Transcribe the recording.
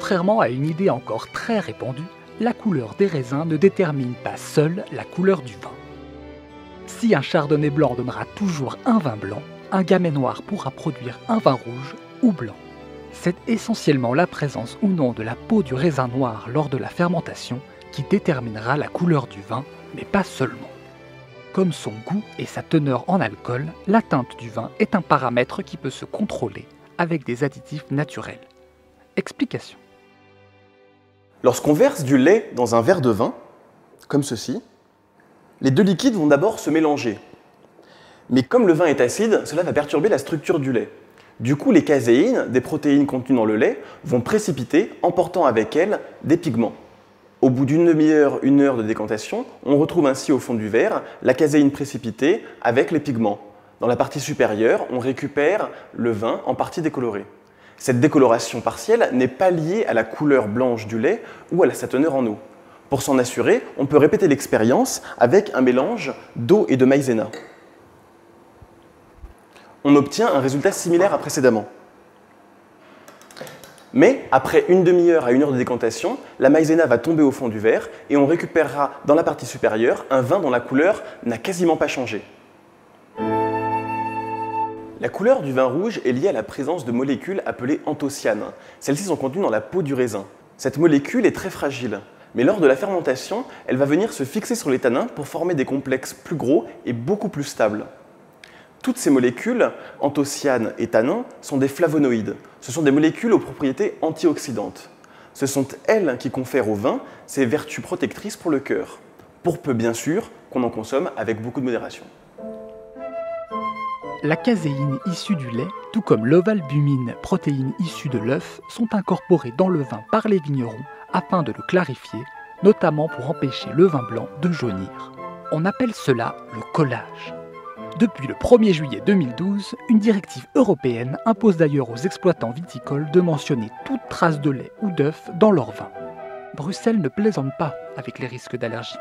Contrairement à une idée encore très répandue, la couleur des raisins ne détermine pas seule la couleur du vin. Si un chardonnay blanc donnera toujours un vin blanc, un gamay noir pourra produire un vin rouge ou blanc. C'est essentiellement la présence ou non de la peau du raisin noir lors de la fermentation qui déterminera la couleur du vin, mais pas seulement. Comme son goût et sa teneur en alcool, la teinte du vin est un paramètre qui peut se contrôler avec des additifs naturels. Explication. Lorsqu'on verse du lait dans un verre de vin, comme ceci, les deux liquides vont d'abord se mélanger. Mais comme le vin est acide, cela va perturber la structure du lait. Du coup, les caséines, des protéines contenues dans le lait, vont précipiter, emportant avec elles des pigments. Au bout d'une demi-heure, une heure de décantation, on retrouve ainsi au fond du verre la caséine précipitée avec les pigments. Dans la partie supérieure, on récupère le vin en partie décoloré. Cette décoloration partielle n'est pas liée à la couleur blanche du lait ou à sa teneur en eau. Pour s'en assurer, on peut répéter l'expérience avec un mélange d'eau et de maïzena. On obtient un résultat similaire à précédemment. Mais après une demi-heure à une heure de décantation, la maïzena va tomber au fond du verre et on récupérera dans la partie supérieure un vin dont la couleur n'a quasiment pas changé. La couleur du vin rouge est liée à la présence de molécules appelées anthocyanes. Celles-ci sont contenues dans la peau du raisin. Cette molécule est très fragile, mais lors de la fermentation, elle va venir se fixer sur les tanins pour former des complexes plus gros et beaucoup plus stables. Toutes ces molécules, anthocyanes et tanins, sont des flavonoïdes. Ce sont des molécules aux propriétés antioxydantes. Ce sont elles qui confèrent au vin ses vertus protectrices pour le cœur, pour peu bien sûr qu'on en consomme avec beaucoup de modération. La caséine issue du lait, tout comme l'ovalbumine, protéine issue de l'œuf, sont incorporées dans le vin par les vignerons afin de le clarifier, notamment pour empêcher le vin blanc de jaunir. On appelle cela le collage. Depuis le 1er juillet 2012, une directive européenne impose d'ailleurs aux exploitants viticoles de mentionner toute trace de lait ou d'œuf dans leur vin. Bruxelles ne plaisante pas avec les risques d'allergie.